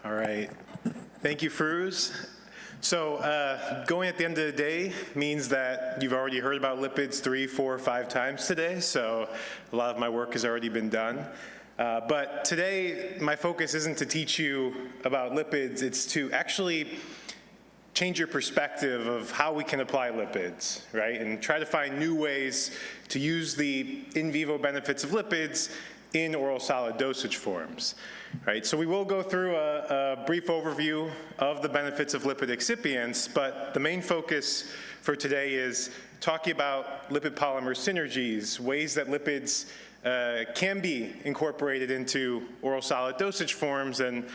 All right. Thank you, Fruz. So going at the end of the day means that you've already heard about lipids 3, 4, 5 times today, so a lot of my work has already been done. But today, my focus isn't to teach you about lipids, it's to actually change your perspective of how we can apply lipids, right? And try to find new ways to use the in vivo benefits of lipids in oral solid dosage forms, right? So we will go through a brief overview of the benefits of lipid excipients, but the main focus for today is talking about lipid polymer synergies, ways that lipids can be incorporated into oral solid dosage forms. And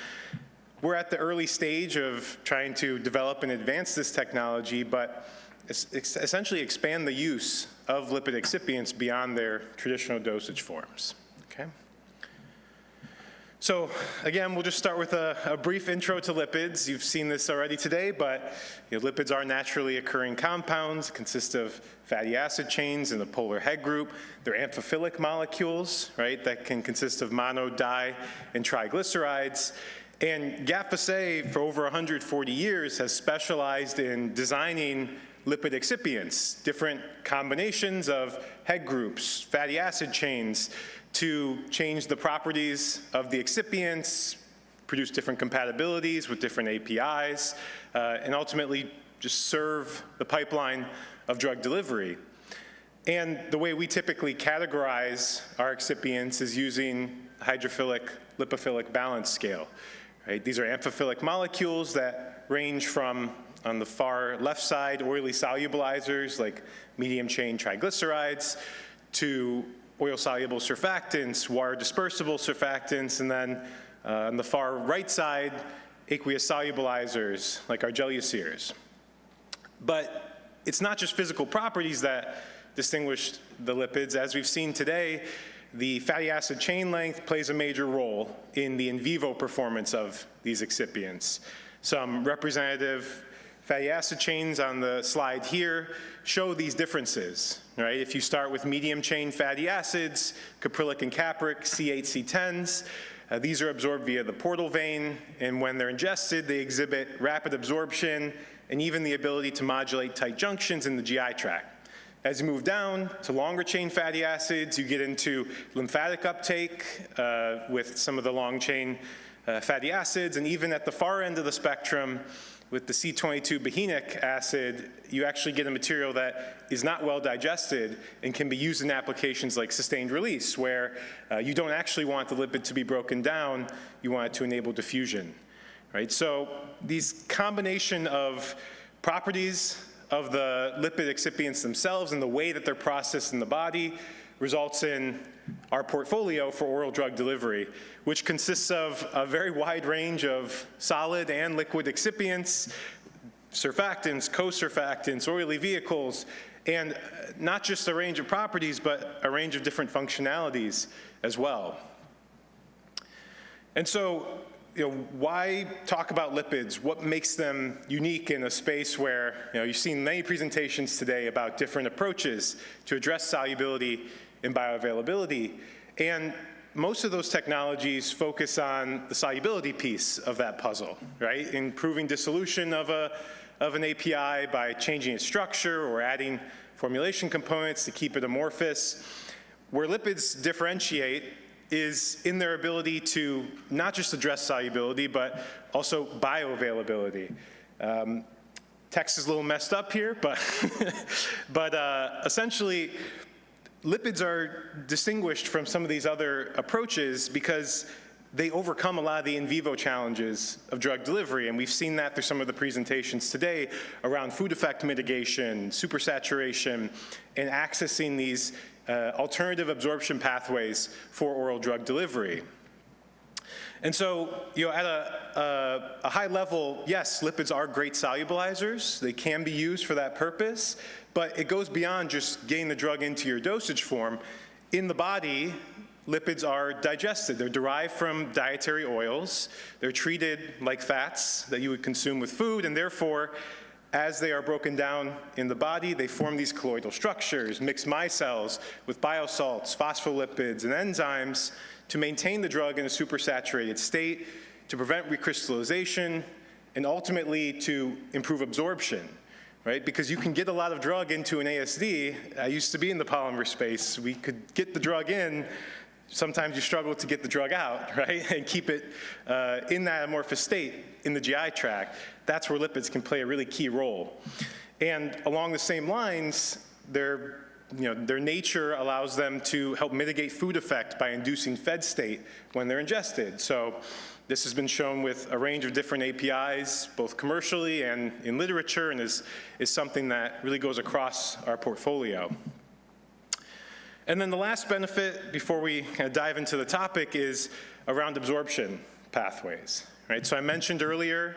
we're at the early stage of trying to develop and advance this technology, but essentially expand the use of lipid excipients beyond their traditional dosage forms. Okay. So again, we'll just start with a brief intro to lipids. You've seen this already today, but lipids are naturally occurring compounds, consist of fatty acid chains in the polar head group. They're amphiphilic molecules, right, that can consist of mono, di, and triglycerides. And Gattefossé, for over 140 years, has specialized in designing lipid excipients, different combinations of head groups, fatty acid chains, to change the properties of the excipients, produce different compatibilities with different APIs, and ultimately just serve the pipeline of drug delivery. And the way we typically categorize our excipients is using a hydrophilic lipophilic balance scale. Right? These are amphiphilic molecules that range from, on the far left side, oily solubilizers like medium chain triglycerides, to oil-soluble surfactants, water-dispersible surfactants, and then on the far right side, aqueous solubilizers like our geleuceres. But it's not just physical properties that distinguish the lipids. As we've seen today, the fatty acid chain length plays a major role in the in vivo performance of these excipients. Some representative fatty acid chains on the slide here show these differences, right? If you start with medium chain fatty acids, caprylic and capric, C8, C10s, these are absorbed via the portal vein, and when they're ingested, they exhibit rapid absorption and even the ability to modulate tight junctions in the GI tract. As you move down to longer chain fatty acids, you get into lymphatic uptake with some of the long chain fatty acids, and even at the far end of the spectrum, with the C22 behenic acid, you actually get a material that is not well digested and can be used in applications like sustained release, where you don't actually want the lipid to be broken down, you want it to enable diffusion, right? So these combination of properties of the lipid excipients themselves and the way that they're processed in the body results in our portfolio for oral drug delivery, which consists of a very wide range of solid and liquid excipients, surfactants, co-surfactants, oily vehicles, and not just a range of properties, but a range of different functionalities as well. And so, why talk about lipids? What makes them unique in a space where, you've seen many presentations today about different approaches to address solubility and bioavailability, and most of those technologies focus on the solubility piece of that puzzle, right? Improving dissolution of an API by changing its structure or adding formulation components to keep it amorphous. Where lipids differentiate is in their ability to not just address solubility, but also bioavailability. Text is a little messed up here, but, essentially, lipids are distinguished from some of these other approaches because they overcome a lot of the in vivo challenges of drug delivery, and we've seen that through some of the presentations today around food effect mitigation, supersaturation, and accessing these alternative absorption pathways for oral drug delivery. And so, at a high level, yes, lipids are great solubilizers. They can be used for that purpose, but it goes beyond just getting the drug into your dosage form. In the body, lipids are digested. They're derived from dietary oils. They're treated like fats that you would consume with food, and therefore, as they are broken down in the body, they form these colloidal structures, mix micelles with biosalts, phospholipids, and enzymes to maintain the drug in a supersaturated state to prevent recrystallization, and ultimately to improve absorption, right? Because you can get a lot of drug into an ASD. I used to be in the polymer space. We could get the drug in. Sometimes you struggle to get the drug out, right? And keep it in that amorphous state in the GI tract. That's where lipids can play a really key role. And along the same lines, their nature allows them to help mitigate food effect by inducing fed state when they're ingested. So this has been shown with a range of different APIs, both commercially and in literature, and is something that really goes across our portfolio. And then the last benefit, before we kind of dive into the topic, is around absorption pathways, right? So I mentioned earlier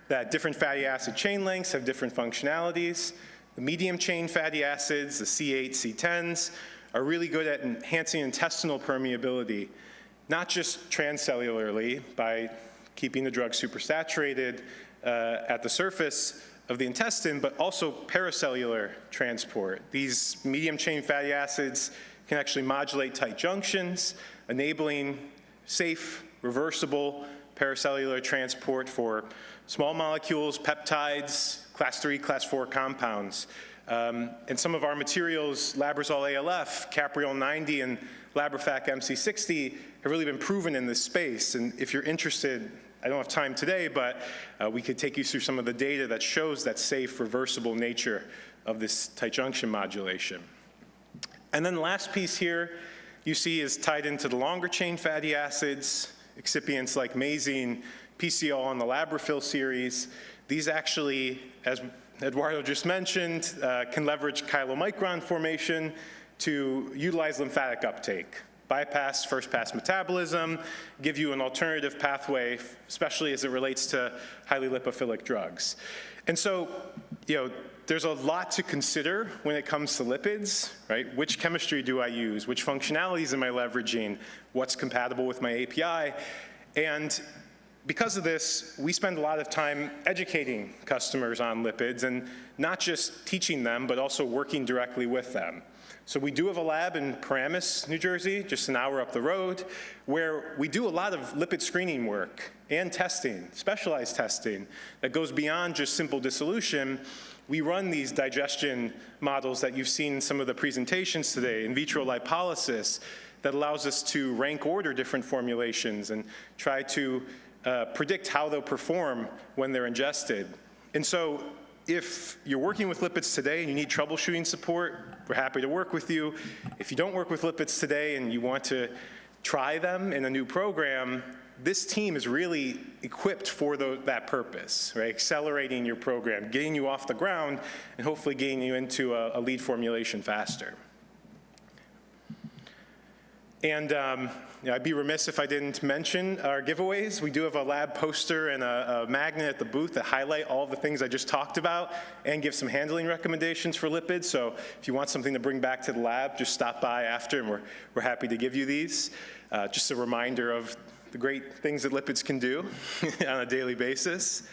that different fatty acid chain lengths have different functionalities. The medium chain fatty acids, the C8, C10s, are really good at enhancing intestinal permeability, not just transcellularly by keeping the drug supersaturated at the surface of the intestine, but also paracellular transport. These medium chain fatty acids can actually modulate tight junctions, enabling safe, reversible paracellular transport for small molecules, peptides, class 3, class 4 compounds. And some of our materials, Labrazole ALF, Capriol 90, and Labrafac MC60 have really been proven in this space. And if you're interested, I don't have time today, but we could take you through some of the data that shows that safe, reversible nature of this tight junction modulation. And then the last piece here you see is tied into the longer chain fatty acids, excipients like mazine, PCO on the Labrafil series. These actually, as Eduardo just mentioned, can leverage chylomicron formation to utilize lymphatic uptake, bypass first-pass metabolism, give you an alternative pathway, especially as it relates to highly lipophilic drugs. And so, there's a lot to consider when it comes to lipids, right? Which chemistry do I use? Which functionalities am I leveraging? What's compatible with my API? And because of this, we spend a lot of time educating customers on lipids and not just teaching them, but also working directly with them. So we do have a lab in Paramus, New Jersey, just an hour up the road, where we do a lot of lipid screening work and testing, specialized testing, that goes beyond just simple dissolution. We run these digestion models that you've seen in some of the presentations today, in vitro lipolysis, that allows us to rank order different formulations and try to predict how they'll perform when they're ingested. And so if you're working with lipids today and you need troubleshooting support, we're happy to work with you. If you don't work with lipids today and you want to try them in a new program, this team is really equipped for that purpose, right? Accelerating your program, getting you off the ground, and hopefully getting you into a lead formulation faster. And I'd be remiss if I didn't mention our giveaways. We do have a lab poster and a magnet at the booth that highlight all the things I just talked about and give some handling recommendations for lipids. So if you want something to bring back to the lab, just stop by after, and we're happy to give you these. Just a reminder of the great things that lipids can do on a daily basis.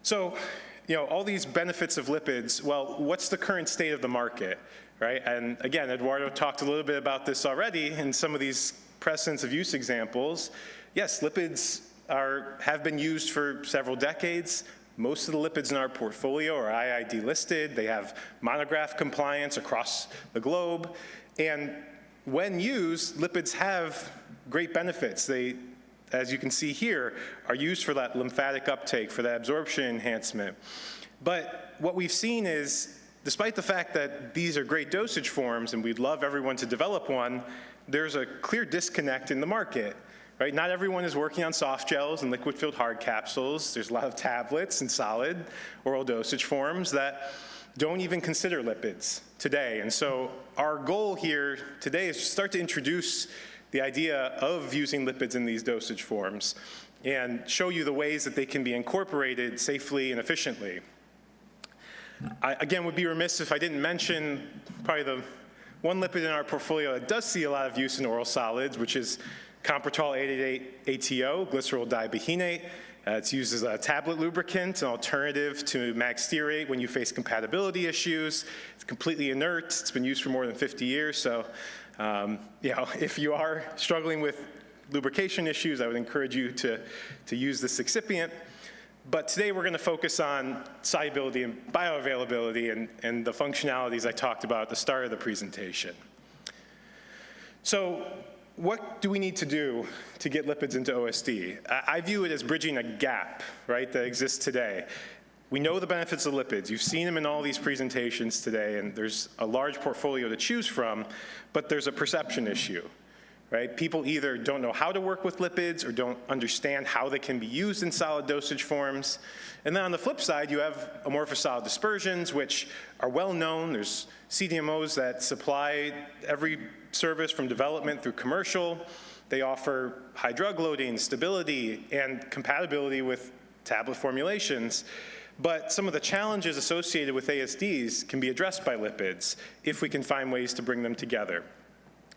So, all these benefits of lipids, well, what's the current state of the market, right? And again, Eduardo talked a little bit about this already in some of these precedents of use examples. Yes, lipids have been used for several decades. Most of the lipids in our portfolio are IID listed. They have monograph compliance across the globe. And when used, lipids have great benefits. They, as you can see here, are used for that lymphatic uptake, for that absorption enhancement. But what we've seen is, despite the fact that these are great dosage forms and we'd love everyone to develop one, there's a clear disconnect in the market, right? Not everyone is working on soft gels and liquid-filled hard capsules. There's a lot of tablets and solid oral dosage forms that don't even consider lipids today. And so our goal here today is to start to introduce the idea of using lipids in these dosage forms and show you the ways that they can be incorporated safely and efficiently. I, again, would be remiss if I didn't mention probably the one lipid in our portfolio that does see a lot of use in oral solids, which is Compertol 888 ATO, glycerol dibehinate. It's used as a tablet lubricant, an alternative to magstearate when you face compatibility issues. It's completely inert. It's been used for more than 50 years. So, if you are struggling with lubrication issues, I would encourage you to use this excipient. But today we're going to focus on solubility and bioavailability and the functionalities I talked about at the start of the presentation. So what do we need to do to get lipids into OSD? I view it as bridging a gap, right, that exists today. We know the benefits of lipids. You've seen them in all these presentations today, and there's a large portfolio to choose from, but there's a perception issue. Right? People either don't know how to work with lipids or don't understand how they can be used in solid dosage forms. And then on the flip side, you have amorphous solid dispersions, which are well known. There's CDMOs that supply every service from development through commercial. They offer high drug loading, stability, and compatibility with tablet formulations. But some of the challenges associated with ASDs can be addressed by lipids if we can find ways to bring them together.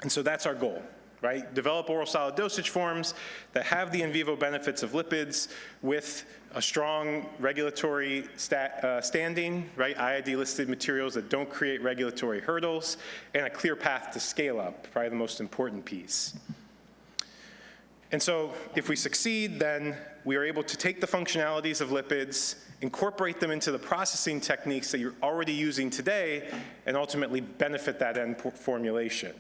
And so that's our goal. Right? Develop oral solid dosage forms that have the in vivo benefits of lipids with a strong regulatory standing, right? IID-listed materials that don't create regulatory hurdles, and a clear path to scale up, probably the most important piece. And so if we succeed, then we are able to take the functionalities of lipids, incorporate them into the processing techniques that you're already using today, and ultimately benefit that end formulation.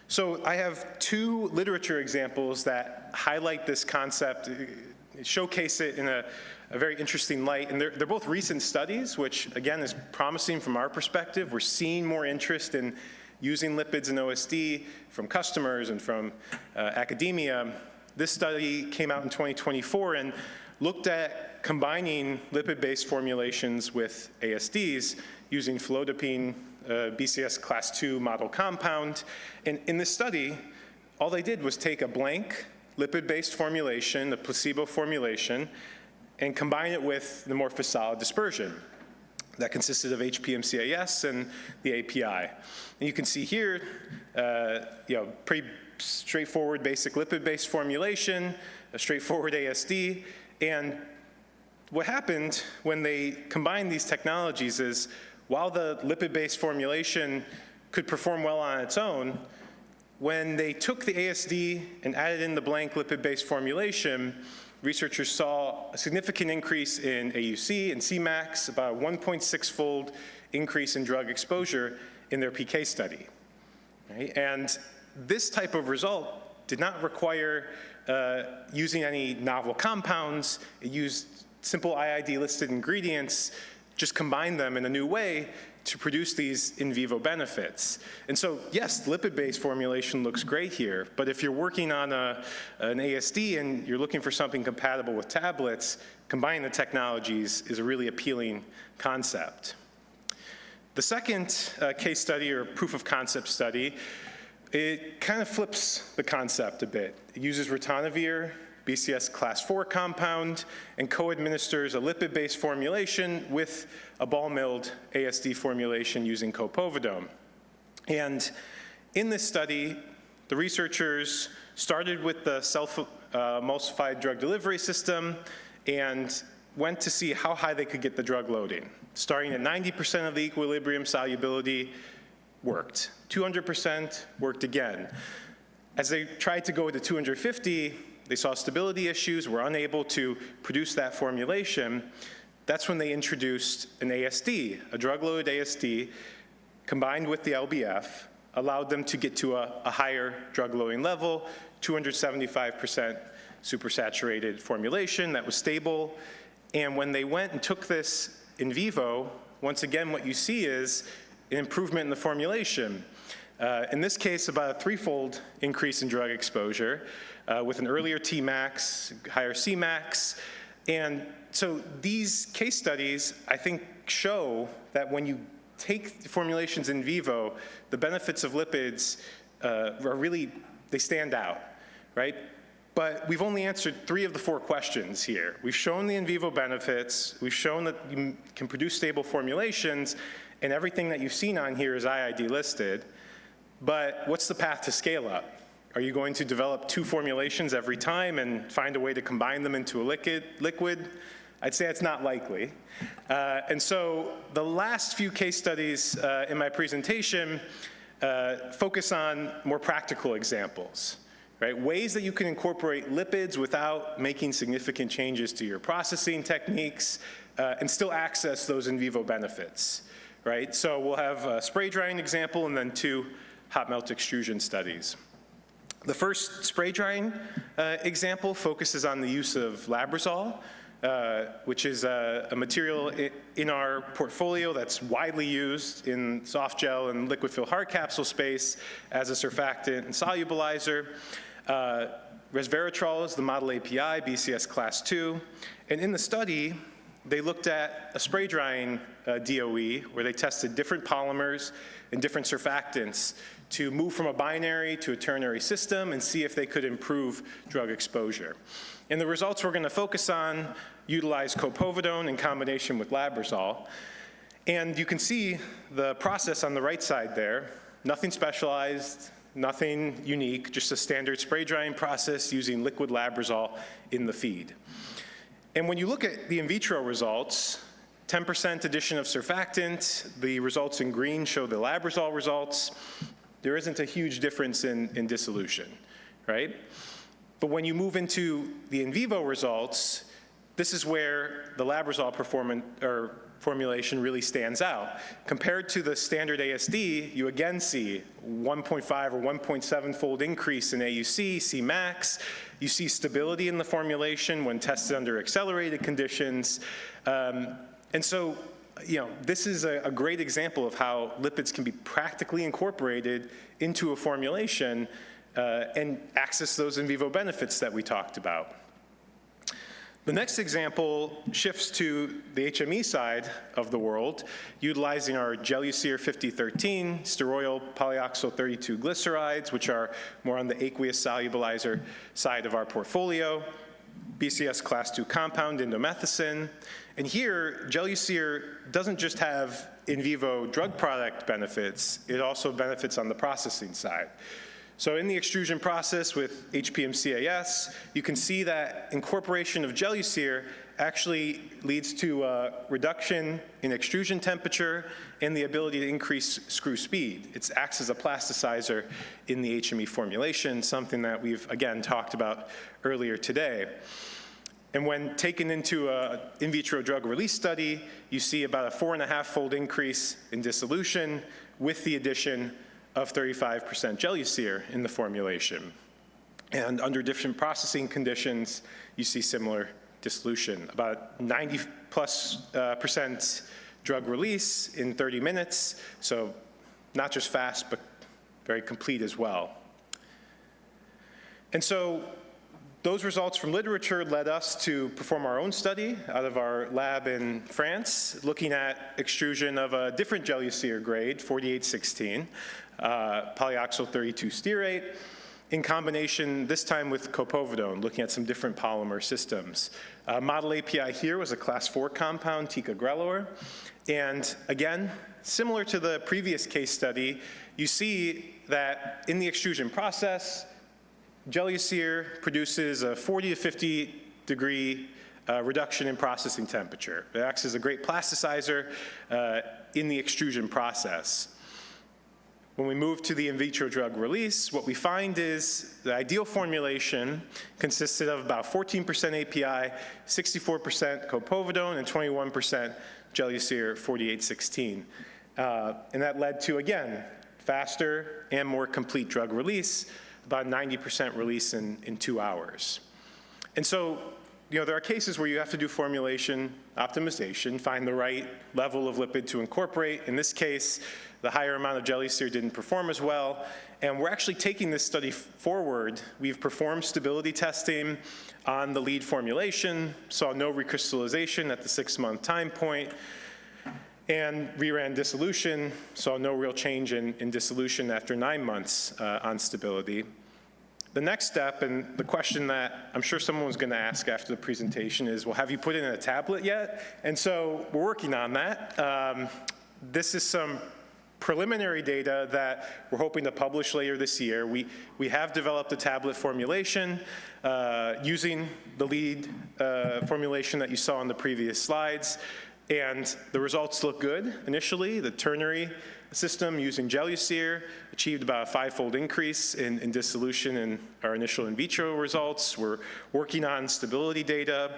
So I have two literature examples that highlight this concept, showcase it in a very interesting light. And they're both recent studies, which again is promising from our perspective. We're seeing more interest in using lipids in OSD from customers and from academia. This study came out in 2024 and looked at combining lipid-based formulations with ASDs using felodipine, BCS class 2 model compound. And in this study, all they did was take a blank lipid-based formulation, a placebo formulation, and combine it with the amorphous solid dispersion that consisted of HPMCAS and the API. And you can see here, pretty straightforward basic lipid-based formulation, a straightforward ASD, and what happened when they combined these technologies is while the lipid-based formulation could perform well on its own, when they took the ASD and added in the blank lipid-based formulation, researchers saw a significant increase in AUC and Cmax, about a 1.6-fold increase in drug exposure in their PK study. Right? And this type of result did not require using any novel compounds. It used simple IID-listed ingredients, just combine them in a new way to produce these in vivo benefits. And so, yes, lipid-based formulation looks great here, but if you're working on an ASD and you're looking for something compatible with tablets, combining the technologies is a really appealing concept. The second case study or proof of concept study, it kind of flips the concept a bit. It uses ritonavir, BCS class 4 compound, and co-administers a lipid-based formulation with a ball-milled ASD formulation using copovidone. And in this study, the researchers started with the self-emulsified drug delivery system and went to see how high they could get the drug loading. Starting at 90% of the equilibrium solubility, worked. 200% worked again. As they tried to go to 250, they saw stability issues, were unable to produce that formulation. That's when they introduced an ASD, a drug-loaded ASD, combined with the LBF, allowed them to get to a higher drug-loading level, 275% supersaturated formulation that was stable. And when they went and took this in vivo, once again, what you see is an improvement in the formulation. In this case, about a 3-fold increase in drug exposure with an earlier Tmax, higher Cmax. And so these case studies, I think, show that when you take formulations in vivo, the benefits of lipids are really, they stand out, right? But we've only answered 3 of the 4 questions here. We've shown the in vivo benefits, we've shown that you can produce stable formulations, and everything that you've seen on here is IID listed. But what's the path to scale up? Are you going to develop 2 formulations every time and find a way to combine them into a liquid? I'd say it's not likely. And so the last few case studies in my presentation focus on more practical examples, right? Ways that you can incorporate lipids without making significant changes to your processing techniques and still access those in vivo benefits, right? So we'll have a spray drying example and then 2 hot melt extrusion studies. The first spray drying example focuses on the use of Labrazole, which is a material in our portfolio that's widely used in soft gel and liquid fill hard capsule space as a surfactant and solubilizer. Resveratrol is the model API, BCS class 2. And in the study, they looked at a spray drying DOE where they tested different polymers and different surfactants to move from a binary to a ternary system and see if they could improve drug exposure. And the results we're going to focus on utilize copovidone in combination with Labrazole. And you can see the process on the right side there. Nothing specialized, nothing unique, just a standard spray drying process using liquid Labrazole in the feed. And when you look at the in vitro results, 10% addition of surfactant, the results in green show the Labrazole results. There isn't a huge difference in dissolution, right? But when you move into the in vivo results, this is where the Labrazole formulation really stands out. Compared to the standard ASD, you again see 1.5 or 1.7-fold increase in AUC, Cmax. You see stability in the formulation when tested under accelerated conditions. And so, this is a great example of how lipids can be practically incorporated into a formulation and access those in vivo benefits that we talked about. The next example shifts to the HME side of the world, utilizing our Gelucir 5013 steroyl polyoxyl 32 glycerides, which are more on the aqueous solubilizer side of our portfolio, BCS class 2 compound, indomethacin. And here, Gelucir doesn't just have in vivo drug product benefits, it also benefits on the processing side. So in the extrusion process with HPMCAS, you can see that incorporation of Gelucir actually leads to a reduction in extrusion temperature and the ability to increase screw speed. It acts as a plasticizer in the HME formulation, something that we've, again, talked about earlier today. And when taken into an in vitro drug release study, you see about a 4.5-fold increase in dissolution with the addition of 35% Gelucir in the formulation. And under different processing conditions, you see similar dissolution, about 90+% drug release in 30 minutes, so not just fast, but very complete as well. And so those results from literature led us to perform our own study out of our lab in France, looking at extrusion of a different Gelucir grade, 4816, polyoxyl 32 stearate, in combination this time with copovidone, looking at some different polymer systems. Model API here was a class 4 compound, ticagrelor. And again, similar to the previous case study, you see that in the extrusion process, Gelucir produces a 40 to 50 degree reduction in processing temperature. It acts as a great plasticizer in the extrusion process. When we move to the in vitro drug release, what we find is the ideal formulation consisted of about 14% API, 64% copovidone, and 21% Gelucir 4816. And that led to, again, faster and more complete drug release, about 90% release in 2 hours. And so, there are cases where you have to do formulation optimization, find the right level of lipid to incorporate. In this case, the higher amount of Gelucir didn't perform as well. And we're actually taking this study forward. We've performed stability testing on the lead formulation, saw no recrystallization at the 6-month time point, and reran dissolution, saw no real change in dissolution after 9 months on stability. The next step, and the question that I'm sure someone was going to ask after the presentation is, well, have you put it in a tablet yet? And so we're working on that. This is some preliminary data that we're hoping to publish later this year. We have developed a tablet formulation using the lead formulation that you saw on the previous slides. And the results look good initially. The ternary system using Gelucir, achieved about a 5-fold increase in dissolution in our initial in vitro results. We're working on stability data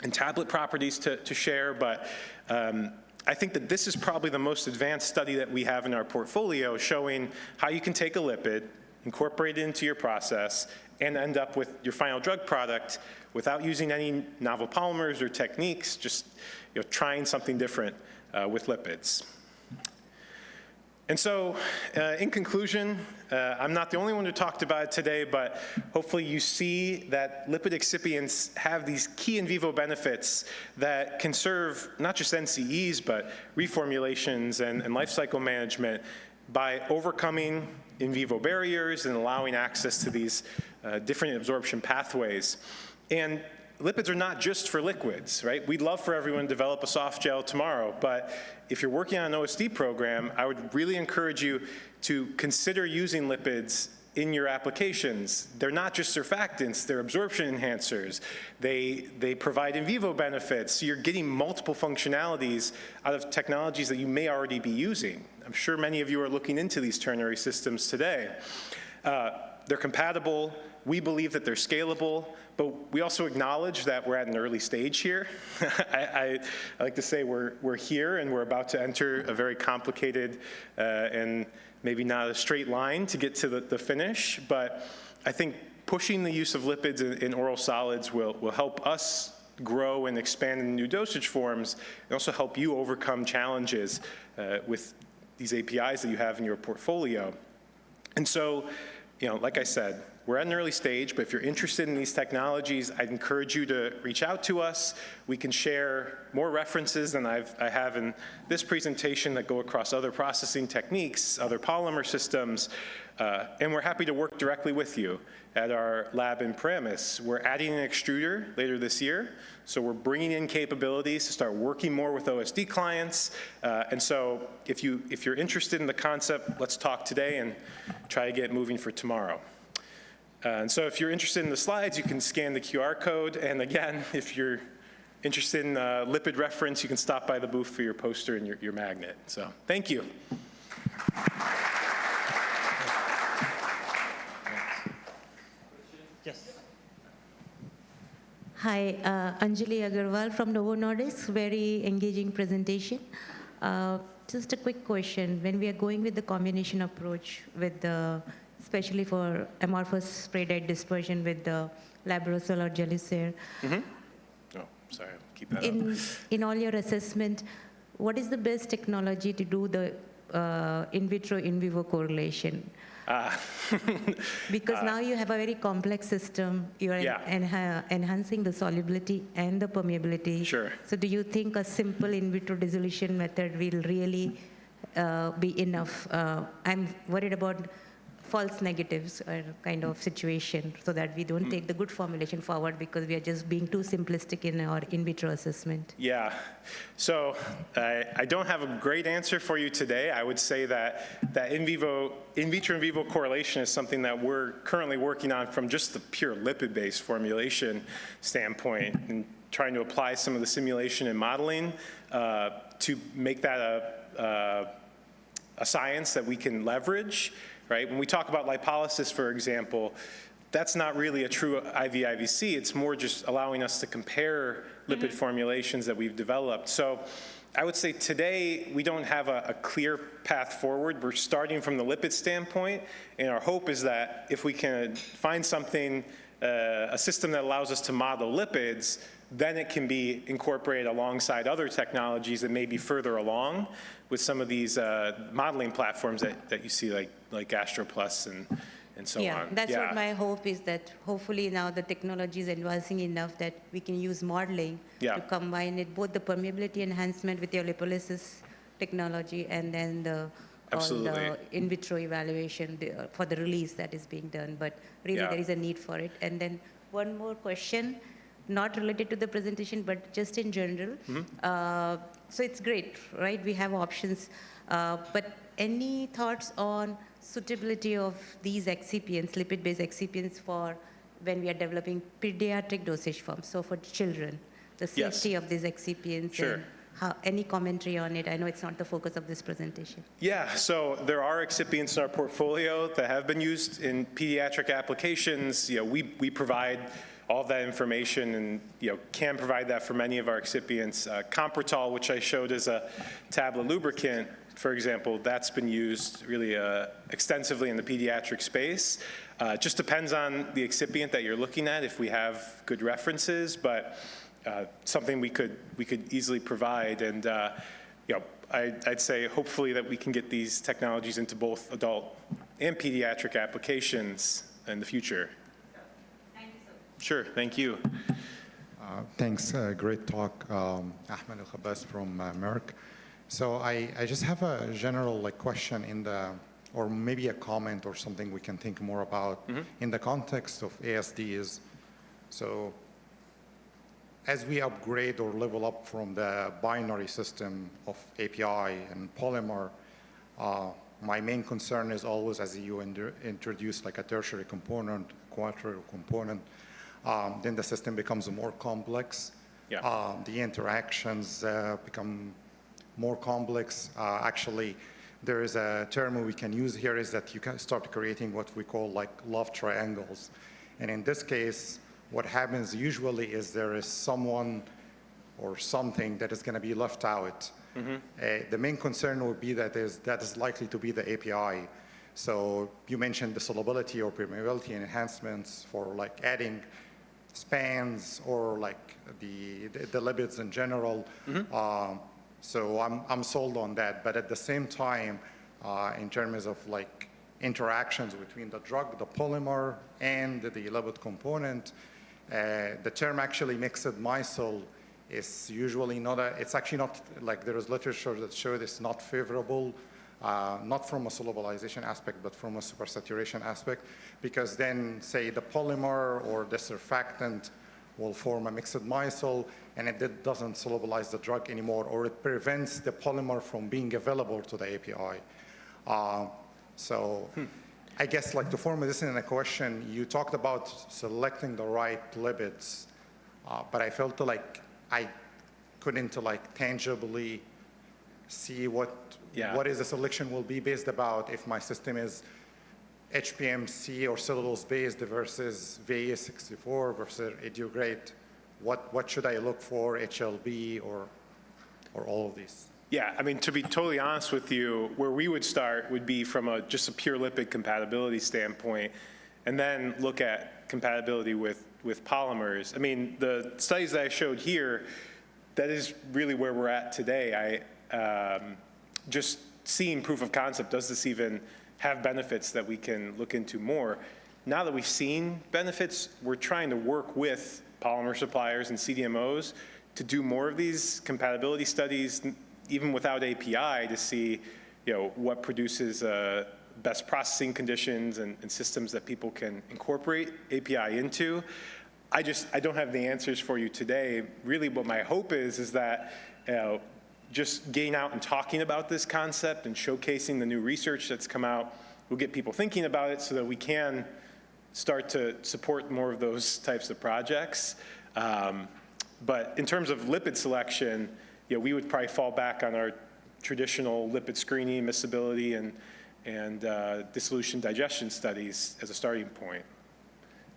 and tablet properties to share, but I think that this is probably the most advanced study that we have in our portfolio showing how you can take a lipid, incorporate it into your process, and end up with your final drug product without using any novel polymers or techniques, just trying something different with lipids. And so, in conclusion, I'm not the only one who talked about it today, but hopefully you see that lipid excipients have these key in vivo benefits that can serve not just NCEs, but reformulations and life cycle management by overcoming in vivo barriers and allowing access to these different absorption pathways. And lipids are not just for liquids, right? We'd love for everyone to develop a soft gel tomorrow, but if you're working on an OSD program, I would really encourage you to consider using lipids in your applications. They're not just surfactants, they're absorption enhancers. They provide in vivo benefits, so you're getting multiple functionalities out of technologies that you may already be using. I'm sure many of you are looking into these ternary systems today. They're compatible. We believe that they're scalable, but we also acknowledge that we're at an early stage here. I like to say we're here and we're about to enter a very complicated and maybe not a straight line to get to the finish, but I think pushing the use of lipids in oral solids will help us grow and expand in new dosage forms, and also help you overcome challenges with these APIs that you have in your portfolio. And so, like I said, we're at an early stage, but if you're interested in these technologies, I'd encourage you to reach out to us. We can share more references than I have in this presentation that go across other processing techniques, other polymer systems, and we're happy to work directly with you at our lab in Paramus. We're adding an extruder later this year, so we're bringing in capabilities to start working more with OSD clients. And so if you're interested in the concept, let's talk today and try to get moving for tomorrow. And so if you're interested in the slides, you can scan the QR code. And again, if you're interested in lipid reference, you can stop by the booth for your poster and your magnet. So thank you. Yes. Hi, Anjali Agarwal from Novo Nordisk. Very engaging presentation. Just a quick question. When we are going with the combination approach with the especially for amorphous spray diet dispersion with the Labrosol or Gelucir. Oh, sorry, keep that up. In all your assessment, what is the best technology to do the in vitro, in vivo correlation? Because now you have a very complex system. You are enhancing the solubility and the permeability. Sure. So do you think a simple in vitro dissolution method will really be enough? I'm worried about false negatives or kind of situation so that we don't take the good formulation forward because we are just being too simplistic in our in vitro assessment. Yeah, so I don't have a great answer for you today. I would say that in vitro in vivo correlation is something that we're currently working on from just the pure lipid-based formulation standpoint and trying to apply some of the simulation and modeling to make that a science that we can leverage. Right? When we talk about lipolysis, for example, that's not really a true IV-IVC. It's more just allowing us to compare lipid formulations that we've developed. So I would say today we don't have a clear path forward. We're starting from the lipid standpoint, and our hope is that if we can find something, a system that allows us to model lipids, then it can be incorporated alongside other technologies that may be further along with some of these modeling platforms that you see like GastroPlus and so on. That's what my hope is, that hopefully now the technology is advancing enough that we can use modeling to combine it, both the permeability enhancement with your lipolysis technology and then the in vitro evaluation for the release that is being done. But really there is a need for it. And then one more question, not related to the presentation, but just in general. So it's great, right? We have options. But any thoughts on suitability of these excipients, lipid-based excipients, for when we are developing pediatric dosage forms, so for children, the safety of these excipients, and any commentary on it? I know it's not the focus of this presentation. Yeah, so there are excipients in our portfolio that have been used in pediatric applications. We provide all of that information and can provide that for many of our excipients. Compertol, which I showed as a tablet lubricant, for example, that's been used really extensively in the pediatric space. Just depends on the excipient that you're looking at, if we have good references, but something we could easily provide. And I'd say hopefully that we can get these technologies into both adult and pediatric applications in the future. Thank you so much. Sure, thank you. Thanks, great talk. Ahmed Al-Khabbas from Merck. So I just have a general question or maybe a comment or something we can think more about in the context of ASDs. So as we upgrade or level up from the binary system of API and polymer, my main concern is always as you introduce like a tertiary component, quaternary component, then the system becomes more complex. Yeah. The interactions become more complex. Actually, there is a term we can use here is that you can start creating what we call like love triangles. And in this case, what happens usually is there is someone or something that is going to be left out. The main concern would be that is likely to be the API. So you mentioned the solubility or permeability enhancements for like adding spans or like the lipids in general. So I'm sold on that. But at the same time, in terms of like interactions between the drug, the polymer, and the lipid component, the term actually mixed micelle is usually not it's actually not like there is literature that shows it's not favorable, not from a solubilization aspect, but from a supersaturation aspect, because then say the polymer or the surfactant will form a mixed micelle and it doesn't solubilize the drug anymore, or it prevents the polymer from being available to the API. I guess like to form this in a question, you talked about selecting the right lipids, but I felt like I couldn't like tangibly see what is the selection will be based about if my system is HPMC or cellulose based versus VA64 versus idiograde. What should I look for, HLB or all of these? Yeah, I mean, to be totally honest with you, where we would start would be from just a pure lipid compatibility standpoint, and then look at compatibility with polymers. I mean, the studies that I showed here, that is really where we're at today. Just seeing proof of concept, does this even have benefits that we can look into more? Now that we've seen benefits, we're trying to work with polymer suppliers and CDMOs to do more of these compatibility studies, even without API, to see what produces best processing conditions and systems that people can incorporate API into. I don't have the answers for you today. Really what my hope is that just getting out and talking about this concept and showcasing the new research that's come out will get people thinking about it so that we can start to support more of those types of projects. But in terms of lipid selection, we would probably fall back on our traditional lipid screening, miscibility, and dissolution digestion studies as a starting point.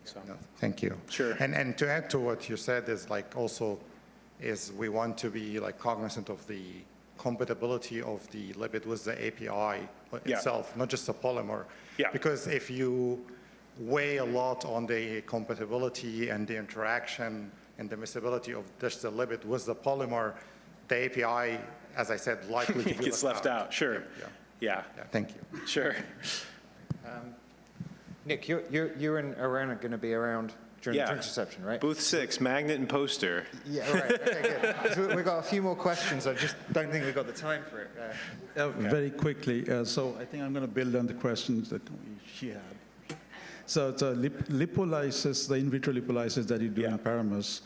So. No, thank you. Sure. And to add to what you said is like also is we want to be like cognizant of the compatibility of the lipid with the API itself, not just the polymer. Yeah. Because if you weigh a lot on the compatibility and the interaction and the miscibility of just the lipid with the polymer, the API, as I said, likely to be gets left out. Sure. Yeah. Thank you. Sure. Nick, you and Iran are going to be around during the drinks reception, right? Booth 6, magnet and poster. Yeah, right. Okay, good. So we've got a few more questions. I just don't think we've got the time for it. Very quickly. So I think I'm going to build on the questions that she had. So the lipolysis, the in vitro lipolysis that you do in Paramus,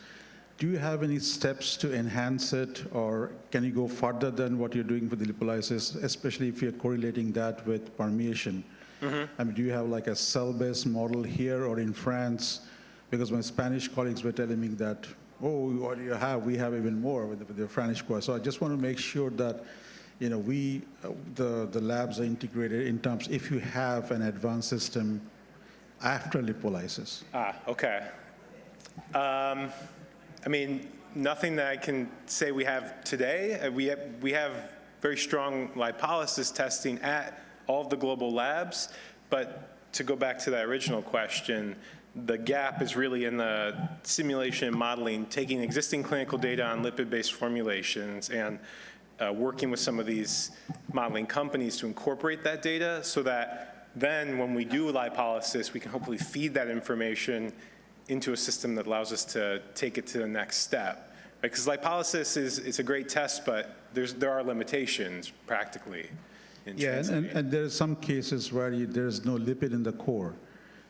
do you have any steps to enhance it, or can you go further than what you're doing for the lipolysis, especially if you're correlating that with permeation? I mean, do you have like a cell-based model here or in France? Because my Spanish colleagues were telling me that oh, what do you have? We have even more with the Franishqua. So I just want to make sure that, you know, the labs are integrated in terms, if you have an advanced system after lipolysis. Okay. I mean, nothing that I can say we have today. We have very strong lipolysis testing at all of the global labs, but to go back to that original question, the gap is really in the simulation and modeling, taking existing clinical data on lipid-based formulations and working with some of these modeling companies to incorporate that data so that then when we do lipolysis, we can hopefully feed that information into a system that allows us to take it to the next step. Because lipolysis is a great test, but there are limitations practically. Yeah, and there are some cases where there's no lipid in the core,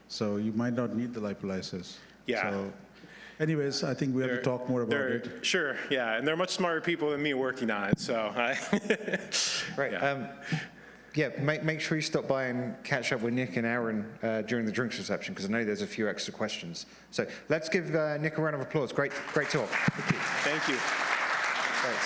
so you might not need the lipolysis. Yeah. So, anyways, I think we have to talk more about it. Sure, yeah, and there are much smarter people than me working on it, so. Right. Yeah. Make sure you stop by and catch up with Nick and Aaron during the drinks reception, because I know there's a few extra questions. So let's give Nick a round of applause. Great talk. Thank you. Thank you.